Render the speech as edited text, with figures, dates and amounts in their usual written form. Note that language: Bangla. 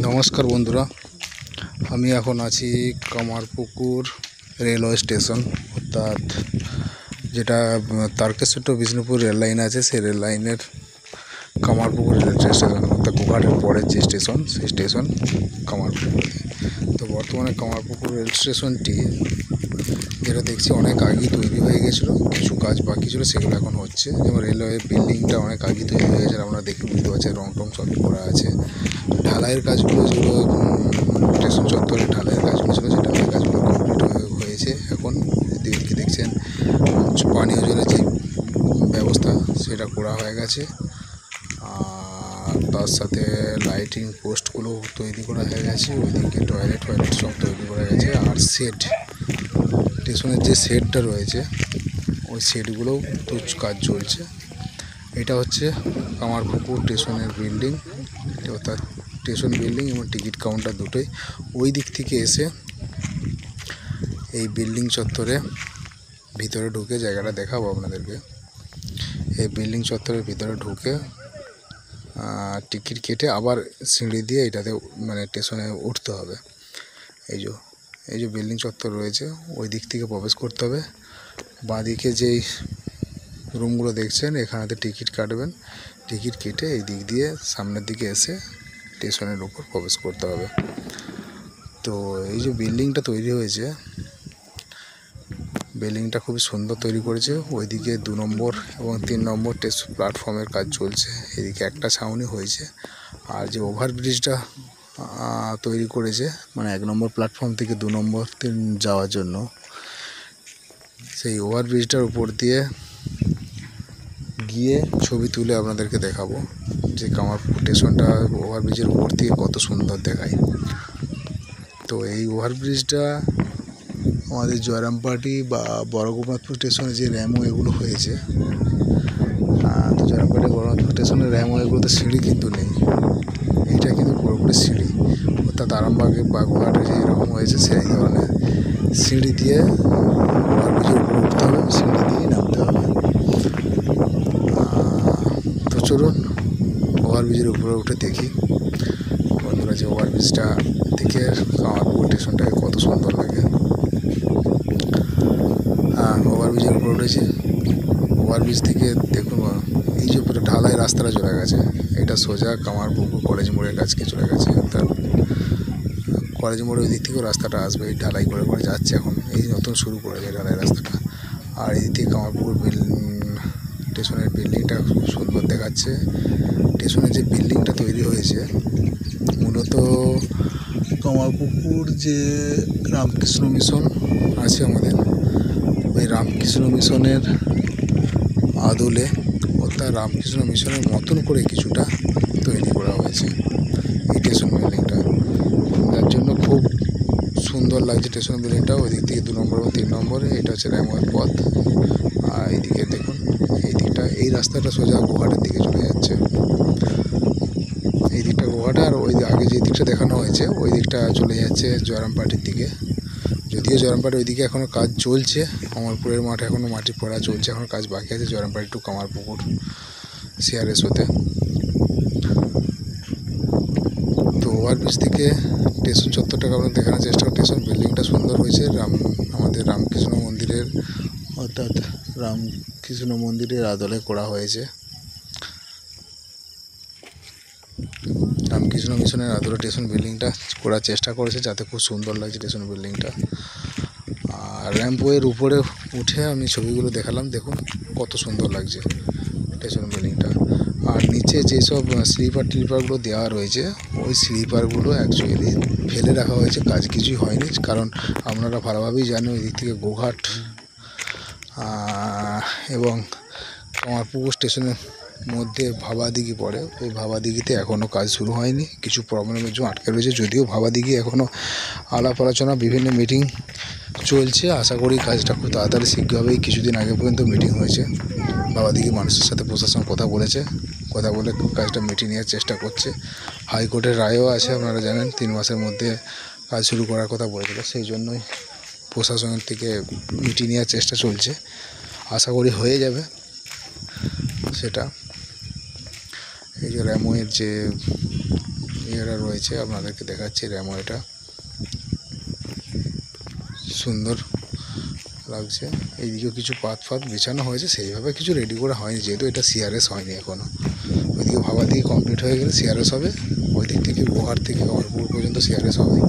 নমস্কার বন্ধুরা, আমি এখন আছি কামারপুকুর রেলওয়ে স্টেশন, অর্থাৎ যেটা Tarakeswar to Bishnupur rail line আছে, সেই রেল লাইনের কামারপুকুর রেল স্টেশন, অর্থাৎ গোঘাটের পরের যে স্টেশন, সেই স্টেশন কামারপুকুর। তো বর্তমানে কামারপুকুর রেল স্টেশনটি যেটা দেখছি অনেক আগেই তৈরি হয়ে গেছিলো, কিছু কাজ বাকি ছিল, সেগুলো এখন হচ্ছে। যেমন রেলওয়ে বিল্ডিংটা অনেক আগেই তৈরি হয়ে গেছে, আমরা দেখে বুঝতে পারছি রং টং সবই করা আছে। ঢালাইয়ের কাজগুলো যেগুলো স্টেশন চত্বরে ঢালাইয়ের কাজগুলো ছিল, সেটা ওই কাজগুলো কমপ্লিট হয়েছে। এখন এদিকে দেখছেন পানীয় জলের যে ব্যবস্থা সেটা করা হয়ে গেছে, আর তার সাথে লাইটিং পোস্টগুলো তৈরি করা হয়ে গেছে। ওইদিকে টয়লেট সব তৈরি করা গেছে। আর শেড, স্টেশনের যে শেডটা রয়েছে ওই শেডগুলোও তো কাজ চলছে। এটা হচ্ছে কামারপুকুর স্টেশনের বিল্ডিং, অর্থাৎ স্টেশন বিল্ডিং এবং টিকিট কাউন্টার দুটোই। ওই দিক থেকে এসে এই বিল্ডিং চত্বরে ভিতরে ঢুকে জায়গাটা দেখাবো আপনাদেরকে। এই বিল্ডিং চত্বরের ভিতরে ঢুকে টিকিট কেটে আবার সিঁড়ি দিয়ে এটাতে মানে স্টেশনে উঠতে হবে। এই যে বিল্ডিং চত্বর রয়েছে, ওই দিক থেকে প্রবেশ করতে হবে। বাঁদিকে যেই রুমগুলো দেখছেন, এখানেতে টিকিট কাটবেন, টিকিট কেটে এই দিক দিয়ে সামনের দিকে এসে স্টেশনের উপর প্রবেশ করতে হবে। তো এই যে বিল্ডিংটা তৈরি হয়েছে, বিল্ডিংটা খুবই সুন্দর তৈরি করেছে। ওইদিকে 2 নম্বর এবং 3 নম্বর প্ল্যাটফর্মের কাজ চলছে, এদিকে একটা ছাউনি হয়েছে। আর যে ওভারব্রিজটা তৈরি করেছে, মানে 1 নম্বর প্ল্যাটফর্ম থেকে 2 নম্বর 3 যাওয়ার জন্য, সেই ওভারব্রিজটার উপর দিয়ে গিয়ে ছবি তুলে আপনাদেরকে দেখাবো যে কামারপুকুর স্টেশনটা ওভারব্রিজের উপর থেকে কত সুন্দর দেখায়। তো এই ওভারব্রিজটা আমাদের জয়রামবাটি বা বড়গোপনাথপুর স্টেশনে যে র্যামওয়েগুলো হয়েছে, তো জয়রামবাটি বড়গোপনাথপুর স্টেশনের র্যামওয়েগুলোতে সিঁড়ি কিন্তু নেই, এটা কিন্তু পুরোপুরি সিঁড়ি। অর্থাৎ আরামবাগে বা গোঘাটে যে এরকম হয়েছে সেই ধরনের সিঁড়ি দিয়ে ওভারব্রিজের উপরে উঠতে হবে, সিঁড়ি দিয়ে নামতে হবে। তো চলুন ওভারব্রিজের উপরে উঠে দেখি বন্ধুরা, যে ওভারব্রিজটা দেখে কামারপুকুর স্টেশনটাকে কত সুন্দর লাগে। ওভারব্রিজের উপরে উঠেছি। ওভারব্রিজ থেকে দেখুন এই যে পুরো ঢালাই রাস্তাটা চলে গেছে, এটা সোজা কামারপুকুর কলেজ মোড়ের কাছকে চলে গেছে। অর্থাৎ কলেজ মোড়ের ওই দিক থেকেও রাস্তাটা আসবে, এই ঢালাই করে করে যাচ্ছে এখন, এই নতুন শুরু করেছে ঢালাই রাস্তাটা। আর এই থেকে কামারপুকুর স্টেশনের বিল্ডিংটা খুব সুন্দর দেখাচ্ছে। স্টেশনের যে বিল্ডিংটা তৈরি হয়েছে, মূলত কামারপুকুর যে রামকৃষ্ণ মিশন আছে আমাদের, ওই রামকৃষ্ণ মিশনের আদলে, অর্থাৎ রামকৃষ্ণ মিশনের মতন করে কিছুটা তৈরি করা হয়েছে এই স্টেশন বিল্ডিংটা, যার জন্য খুব সুন্দর লাগছে স্টেশন বিল্ডিংটা। ওই দিক থেকে 2 নম্বর এবং 3 নম্বরে এটা হচ্ছে র্যামওয়ের পথ। আর এইদিকে দেখুন, এই দিকটা, এই রাস্তাটা সোজা গোঘাটের দিকে চলে যাচ্ছে। এই দিকটা গোঘাটে, আর ওই আগে যে দিকটা দেখানো হয়েছে ওই দিকটা চলে যাচ্ছে জয়রামবাটির দিকে। যদিও জয়রামবাটি ওইদিকে এখনও কাজ চলছে, অমরপুরের মাঠে এখনও মাটি পড়া চলছে, এখনও কাজ বাকি আছে জয়রামবাটি টু কামারপুকুর CRS হতে। তো ওভারব্রিজ থেকে স্টেশন চত্বরটাকে আমরা দেখানোর চেষ্টা করি। স্টেশন বিল্ডিংটা সুন্দর হয়েছে, আমাদের রামকৃষ্ণ মন্দিরের, অর্থাৎ রামকৃষ্ণ মন্দিরের আদলে করা হয়েছে। রামকৃষ্ণ মিশনের আদলে স্টেশন বিল্ডিংটা করার চেষ্টা করেছে, যাতে খুব সুন্দর লাগছে স্টেশন বিল্ডিংটা। আর র্যাম্পওয়ের উপরে উঠে আমি ছবিগুলো দেখালাম, দেখুন কত সুন্দর লাগছে স্টেশন বিল্ডিংটা। আর নিচে যেসব স্লিপারগুলো দেওয়া রয়েছে, ওই স্লিপারগুলো অ্যাকচুয়ালি ফেলে রাখা হয়েছে, কাজ কিছুই হয়নি। কারণ আপনারা ভালোভাবেই জানেন ওই দিক থেকে গোঘাট এবং কামারপুকুর স্টেশনের মধ্যে ভাবাদিঘি পড়ে, ওই ভাবাদিঘিতে এখনও কাজ শুরু হয়নি, কিছু প্রবলেমের জন্য আটকে রয়েছে। যদিও ভাবাদিঘি এখনও আলাপ আলোচনা, বিভিন্ন মিটিং চলছে, আশা করি কাজটা খুব তাড়াতাড়ি শীঘ্র হবে। কিছুদিন আগে পর্যন্ত মিটিং হয়েছে, ভাবাদিঘি মানুষের সাথে প্রশাসন কথা বলেছে, কথা বলে কাজটা মিটিয়ে নেওয়ার চেষ্টা করছে। হাইকোর্টের রায়ও আছে, আপনারা জানেন 3 মাসের মধ্যে কাজ শুরু করার কথা বলেছিল, সেই জন্যই প্রশাসনের থেকে মিটিয়ে নেওয়ার চেষ্টা চলছে, আশা করি হয়ে যাবে সেটা। এই যে র্যামওয়ের যে ইয়েরা রয়েছে, আপনাদেরকে দেখাচ্ছি র্যামওয়েটা সুন্দর লাগছে। এইদিকেও কিছু পাত ফাত বেছানো হয়েছে, সেইভাবে কিছু রেডি করা হয়নি যেহেতু এটা সিআরএস হয়নি এখনও। ওইদিকে ভাবা দিকে কমপ্লিট হয়ে গেলে সিআরএস হবে, ওই দিক থেকে গোহার থেকে কমরপুকুর পর্যন্ত সিআরএস হবে।